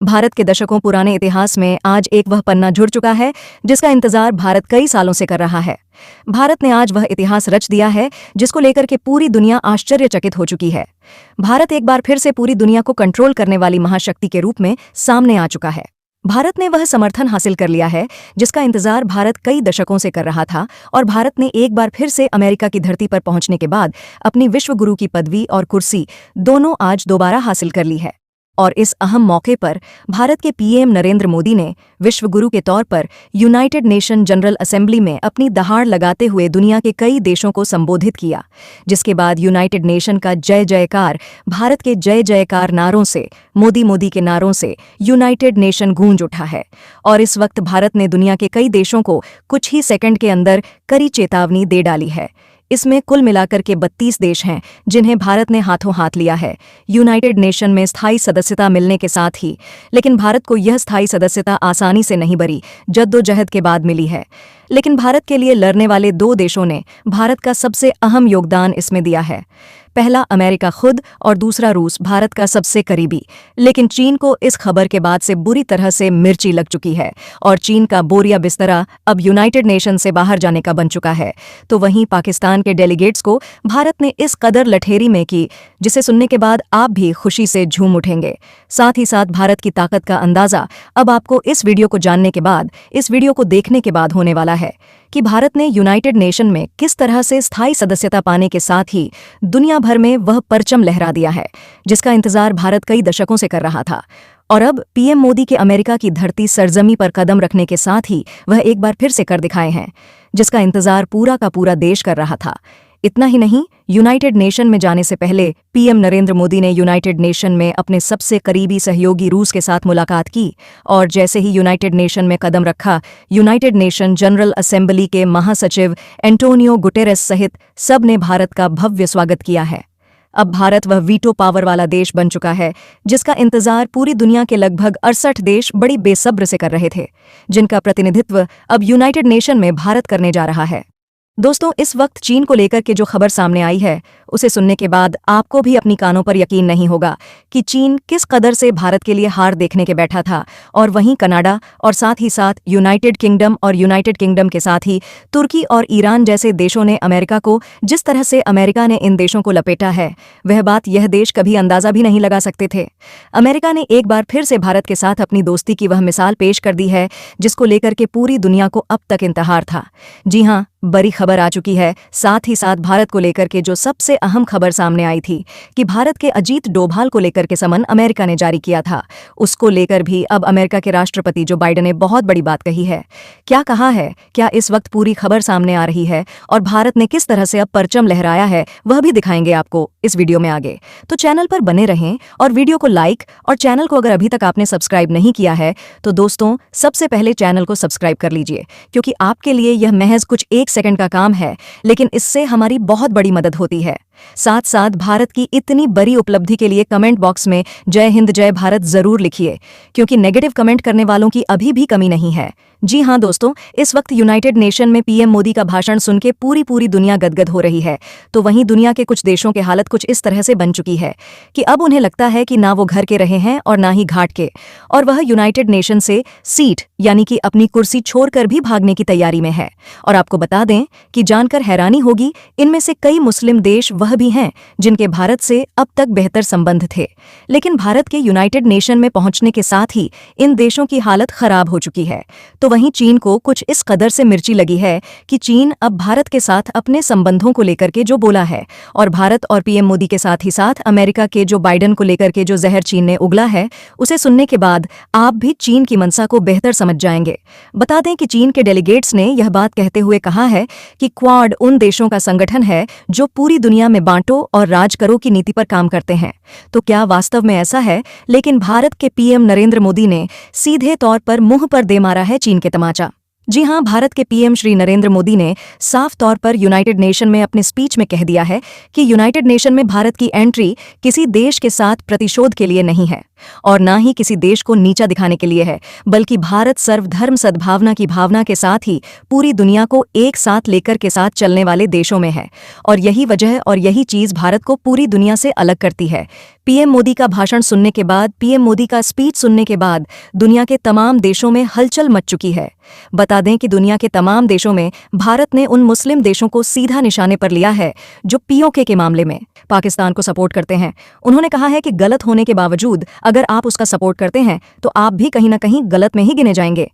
भारत के दशकों पुराने इतिहास में आज एक वह पन्ना जुड़ चुका है जिसका इंतजार भारत कई सालों से कर रहा है। भारत ने आज वह इतिहास रच दिया है जिसको लेकर के पूरी दुनिया आश्चर्यचकित हो चुकी है। भारत एक बार फिर से पूरी दुनिया को कंट्रोल करने वाली महाशक्ति के रूप में सामने आ चुका है। भारत ने वह समर्थन हासिल कर लिया है जिसका इंतजार भारत कई दशकों से कर रहा था और भारत ने एक बार फिर से अमेरिका की धरती पर पहुंचने के बाद अपनी विश्व गुरु की पदवी और कुर्सी दोनों आज दोबारा हासिल कर ली है। और इस अहम मौके पर भारत के पीएम नरेंद्र मोदी ने विश्व गुरु के तौर पर यूनाइटेड नेशन जनरल असेंबली में अपनी दहाड़ लगाते हुए दुनिया के कई देशों को संबोधित किया, जिसके बाद यूनाइटेड नेशन का जय जयकार भारत के जय जयकार नारों से, मोदी मोदी के नारों से यूनाइटेड नेशन गूंज उठा है। और इस वक्त भारत ने दुनिया के कई देशों को कुछ ही सेकंड के अंदर कड़ी चेतावनी दे डाली है। इसमें कुल मिलाकर के 32 देश हैं जिन्हें भारत ने हाथों हाथ लिया है यूनाइटेड नेशन में स्थायी सदस्यता मिलने के साथ ही। लेकिन भारत को यह स्थायी सदस्यता आसानी से नहीं बड़ी जद्दोजहद के बाद मिली है। लेकिन भारत के लिए लड़ने वाले दो देशों ने भारत का सबसे अहम योगदान इसमें दिया है। पहला अमेरिका खुद और दूसरा रूस, भारत का सबसे करीबी। लेकिन चीन को इस खबर के बाद से बुरी तरह से मिर्ची लग चुकी है और चीन का बोरिया बिस्तरा अब यूनाइटेड नेशन से बाहर जाने का बन चुका है। तो वहीं पाकिस्तान के डेलीगेट्स को भारत ने इस कदर लठेरी में की जिसे सुनने के बाद आप भी खुशी से झूम उठेंगे। साथ ही साथ भारत की ताकत का अंदाजा अब आपको इस वीडियो को जानने के बाद, इस वीडियो को देखने के बाद होने वाला है कि भारत ने यूनाइटेड नेशन में किस तरह से स्थायी सदस्यता पाने के साथ ही दुनिया भर में वह परचम लहरा दिया है जिसका इंतजार भारत कई दशकों से कर रहा था। और अब पीएम मोदी के अमेरिका की धरती सरजमी पर कदम रखने के साथ ही वह एक बार फिर से कर दिखाए हैं जिसका इंतजार पूरा का पूरा देश कर रहा था। इतना ही नहीं, यूनाइटेड नेशन में जाने से पहले पीएम नरेंद्र मोदी ने यूनाइटेड नेशन में अपने सबसे करीबी सहयोगी रूस के साथ मुलाकात की और जैसे ही यूनाइटेड नेशन में कदम रखा, यूनाइटेड नेशन जनरल असेंबली के महासचिव एंटोनियो गुटेरेस सहित सब ने भारत का भव्य स्वागत किया है। अब भारत वह वीटो पावर वाला देश बन चुका है जिसका इंतजार पूरी दुनिया के लगभग 68 देश बड़ी बेसब्र से कर रहे थे, जिनका प्रतिनिधित्व अब यूनाइटेड नेशन में भारत करने जा रहा है। दोस्तों, इस वक्त चीन को लेकर के जो खबर सामने आई है उसे सुनने के बाद आपको भी अपनी कानों पर यकीन नहीं होगा कि चीन किस कदर से भारत के लिए हार देखने के बैठा था। और वहीं कनाडा और साथ ही साथ यूनाइटेड किंगडम के साथ ही तुर्की और ईरान जैसे देशों ने अमेरिका को, जिस तरह से अमेरिका ने इन देशों को लपेटा है, वह बात यह देश कभी अंदाजा भी नहीं लगा सकते थे। अमेरिका ने एक बार फिर से भारत के साथ अपनी दोस्ती की वह मिसाल पेश कर दी है जिसको लेकर के पूरी दुनिया को अब तक इंतजार था। जी हाँ, बड़ी खबर आ चुकी है। साथ ही साथ भारत को लेकर के जो सबसे अहम खबर सामने आई थी कि भारत के अजीत डोभाल को लेकर के समन अमेरिका ने जारी किया था, उसको लेकर भी अब अमेरिका के राष्ट्रपति जो बाइडेन ने बहुत बड़ी बात कही है। क्या कहा है, क्या इस वक्त पूरी खबर सामने आ रही है और भारत ने किस तरह से अब परचम लहराया है, वह भी दिखाएंगे आपको इस वीडियो में आगे। तो चैनल पर बने रहें और वीडियो को लाइक, और चैनल को अगर अभी तक आपने सब्सक्राइब नहीं किया है तो दोस्तों सबसे पहले चैनल को सब्सक्राइब कर लीजिए, क्योंकि आपके लिए यह महज कुछ 1 सेकंड का काम है, लेकिन इससे हमारी बहुत बड़ी मदद होती है। साथ साथ भारत की इतनी बड़ी उपलब्धि के लिए कमेंट बॉक्स में जय हिंद जय भारत जरूर लिखिए, क्योंकि नेगेटिव कमेंट करने वालों की अभी भी कमी नहीं है। जी हां दोस्तों, इस वक्त यूनाइटेड नेशन में पीएम मोदी का भाषण सुन के पूरी दुनिया गदगद हो रही है। तो वहीं दुनिया के कुछ देशों की हालत कुछ इस तरह से बन चुकी है कि अब उन्हें लगता है कि ना वो घर के रहे हैं और ना ही घाट के, और वह यूनाइटेड नेशन से सीट यानी कि अपनी कुर्सी छोड़कर भी भागने की तैयारी में है। और आपको बता दें कि जानकर हैरानी होगी, इनमें से कई मुस्लिम देश वह भी हैं जिनके भारत से अब तक बेहतर संबंध थे, लेकिन भारत के यूनाइटेड नेशन में पहुंचने के साथ ही इन देशों की हालत खराब हो चुकी है। तो वहीं चीन को कुछ इस कदर से मिर्ची लगी है कि चीन अब भारत के साथ अपने संबंधों को लेकर के जो बोला है, और भारत और पीएम मोदी के साथ ही साथ अमेरिका के जो बाइडेन को लेकर के जो जहर चीन ने उगला है, उसे सुनने के बाद आप भी चीन की मंशा को बेहतर समझ जाएंगे। बता दें कि चीन के डेलीगेट्स ने यह बात कहते हुए कहा है कि क्वाड उन देशों का संगठन है जो पूरी दुनिया में बांटो और राज करो की नीति पर काम करते हैं। तो क्या वास्तव में ऐसा है? लेकिन भारत के पीएम नरेंद्र मोदी ने सीधे तौर पर मुंह पर दे मारा है चीन के तमाचा। जी हां, भारत के पीएम श्री नरेंद्र मोदी ने साफ तौर पर यूनाइटेड नेशन में अपने स्पीच में कह दिया है कि यूनाइटेड नेशन में भारत की एंट्री किसी देश के साथ प्रतिशोध के लिए नहीं है, और ना ही किसी देश को नीचा दिखाने के लिए है, बल्कि भारत सर्वधर्म सद्भावना की भावना के साथ ही पूरी दुनिया को एक साथ लेकर के साथ चलने वाले देशों में है। और यही वजह और यही चीज भारत को पूरी दुनिया से अलग करती है। पीएम मोदी का भाषण सुनने के बाद, पीएम मोदी का स्पीच सुनने के बाद दुनिया के तमाम देशों में हलचल मच चुकी है। बता दें कि दुनिया के तमाम देशों में भारत ने उन मुस्लिम देशों को सीधा निशाने पर लिया है जो पीओके के मामले में पाकिस्तान को सपोर्ट करते हैं। उन्होंने कहा है कि गलत होने के बावजूद अगर आप उसका सपोर्ट करते हैं तो आप भी कहीं ना कहीं गलत में ही गिने जाएंगे।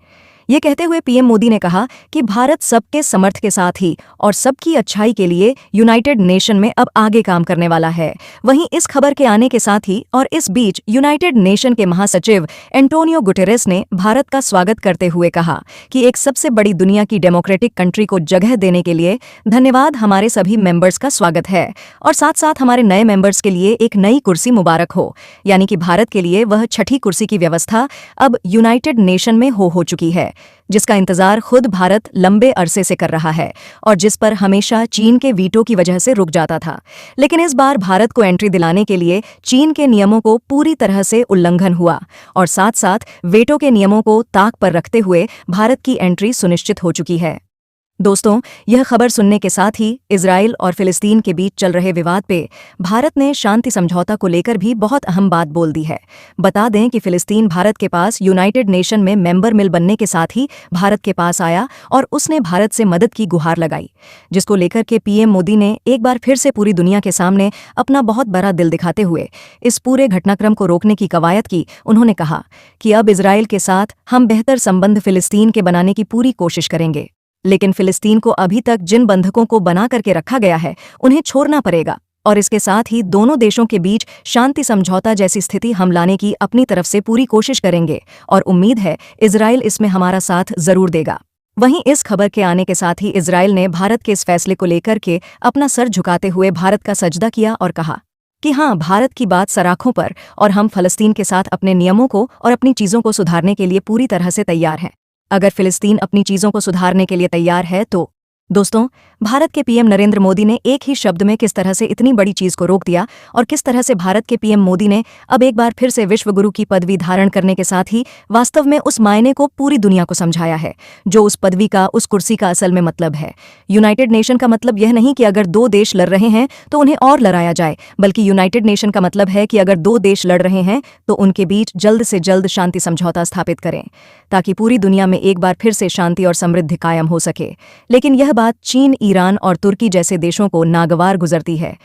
ये कहते हुए पीएम मोदी ने कहा कि भारत सबके समर्थ के साथ ही और सबकी अच्छाई के लिए यूनाइटेड नेशन में अब आगे काम करने वाला है। वहीं इस खबर के आने के साथ ही और इस बीच यूनाइटेड नेशन के महासचिव एंटोनियो गुटेरेस ने भारत का स्वागत करते हुए कहा कि एक सबसे बड़ी दुनिया की डेमोक्रेटिक कंट्री को जगह देने के लिए धन्यवाद, हमारे सभी मेंबर्स का स्वागत है और साथ साथ हमारे नए मेंबर्स के लिए एक नई कुर्सी मुबारक हो। यानी कि भारत के लिए वह छठी कुर्सी की व्यवस्था अब यूनाइटेड नेशन में हो चुकी है, जिसका इंतजार खुद भारत लंबे अरसे से कर रहा है और जिस पर हमेशा चीन के वीटो की वजह से रुक जाता था। लेकिन इस बार भारत को एंट्री दिलाने के लिए चीन के नियमों को पूरी तरह से उल्लंघन हुआ और साथ साथ वीटो के नियमों को ताक पर रखते हुए भारत की एंट्री सुनिश्चित हो चुकी है। दोस्तों, यह खबर सुनने के साथ ही इजराइल और फिलिस्तीन के बीच चल रहे विवाद पे भारत ने शांति समझौता को लेकर भी बहुत अहम बात बोल दी है। बता दें कि फिलिस्तीन भारत के पास यूनाइटेड नेशन में मेंबर मिल बनने के साथ ही भारत के पास आया और उसने भारत से मदद की गुहार लगाई, जिसको लेकर के पीएम मोदी ने एक बार फिर से पूरी दुनिया के सामने अपना बहुत बड़ा दिल दिखाते हुए इस पूरे घटनाक्रम को रोकने की कवायद की। उन्होंने कहा कि अब इजराइल के साथ हम बेहतर संबंध फिलिस्तीन के बनाने की पूरी कोशिश करेंगे, लेकिन फिलिस्तीन को अभी तक जिन बंधकों को बना करके रखा गया है उन्हें छोड़ना पड़ेगा और इसके साथ ही दोनों देशों के बीच शांति समझौता जैसी स्थिति हम लाने की अपनी तरफ से पूरी कोशिश करेंगे और उम्मीद है इजराइल इसमें हमारा साथ जरूर देगा। वहीं इस खबर के आने के साथ ही इजराइल ने भारत के इस फैसले को लेकर के अपना सर झुकाते हुए भारत का सजदा किया और कहा कि हाँ, भारत की बात सराखों पर और हम फलस्तीन के साथ अपने नियमों को और अपनी चीज़ों को सुधारने के लिए पूरी तरह से तैयार हैं। अगर फिलिस्तीन अपनी चीजों को सुधारने के लिए तैयार है तो दोस्तों, भारत के पीएम नरेंद्र मोदी ने एक ही शब्द में किस तरह से इतनी बड़ी चीज को रोक दिया और किस तरह से भारत के पीएम मोदी ने अब एक बार फिर से विश्वगुरु की पदवी धारण करने के साथ ही वास्तव में उस मायने को पूरी दुनिया को समझाया है जो उस पदवी का, उस कुर्सी का असल में मतलब है। यूनाइटेड नेशन का मतलब यह नहीं कि अगर दो देश लड़ रहे हैं तो उन्हें और लड़ाया जाए, बल्कि यूनाइटेड नेशन का मतलब है कि अगर दो देश लड़ रहे हैं तो उनके बीच जल्द से जल्द शांति समझौता स्थापित करें ताकि पूरी दुनिया में एक बार फिर से शांति और समृद्धि कायम हो सके। लेकिन यह बात चीन, ईरान और तुर्की जैसे देशों को नागवार गुजरती है,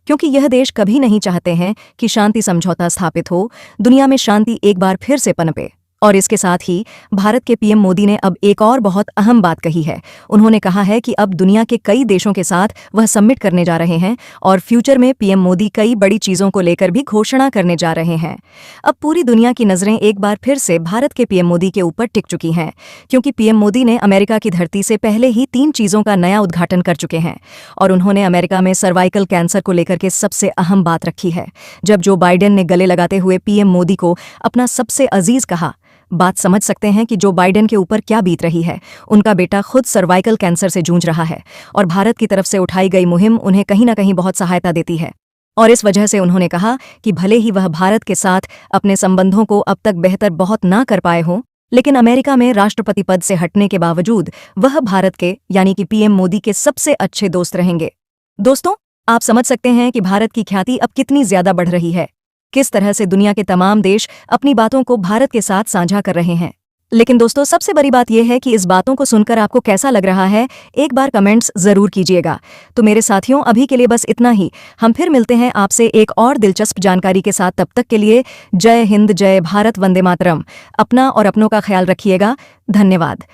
क्योंकि यह देश कभी नहीं चाहते हैं कि शांति समझौता स्थापित हो, दुनिया में शांति एक बार फिर से पनपे। और इसके साथ ही भारत के पीएम मोदी ने अब एक और बहुत अहम बात कही है। उन्होंने कहा है कि अब दुनिया के कई देशों के साथ वह समिट करने जा रहे हैं और फ्यूचर में पीएम मोदी कई बड़ी चीज़ों को लेकर भी घोषणा करने जा रहे हैं। अब पूरी दुनिया की नज़रें एक बार फिर से भारत के पीएम मोदी के ऊपर टिक चुकी हैं, क्योंकि पीएम मोदी ने अमेरिका की धरती से पहले ही 3 चीज़ों का नया उद्घाटन कर चुके हैं और उन्होंने अमेरिका में सर्वाइकल कैंसर को लेकर के सबसे अहम बात रखी है। जब जो बाइडेन ने गले लगाते हुए पीएम मोदी को अपना सबसे अजीज कहा, बात समझ सकते हैं कि जो बाइडेन के ऊपर क्या बीत रही है। उनका बेटा खुद सर्वाइकल कैंसर से जूझ रहा है और भारत की तरफ से उठाई गई मुहिम उन्हें कहीं ना कहीं बहुत सहायता देती है और इस वजह से उन्होंने कहा कि भले ही वह भारत के साथ अपने संबंधों को अब तक बेहतर बहुत ना कर पाए हों, लेकिन अमेरिका में राष्ट्रपति पद से हटने के बावजूद वह भारत के यानी कि पीएम मोदी के सबसे अच्छे दोस्त रहेंगे। दोस्तों, आप समझ सकते हैं कि भारत की ख्याति अब कितनी ज्यादा बढ़ रही है, किस तरह से दुनिया के तमाम देश अपनी बातों को भारत के साथ साझा कर रहे हैं। लेकिन दोस्तों, सबसे बड़ी बात यह है कि इस बातों को सुनकर आपको कैसा लग रहा है, एक बार कमेंट्स जरूर कीजिएगा। तो मेरे साथियों, अभी के लिए बस इतना ही। हम फिर मिलते हैं आपसे एक और दिलचस्प जानकारी के साथ। तब तक के लिए जय हिंद, जय भारत, वंदे मातरम। अपना और अपनों का ख्याल रखिएगा। धन्यवाद।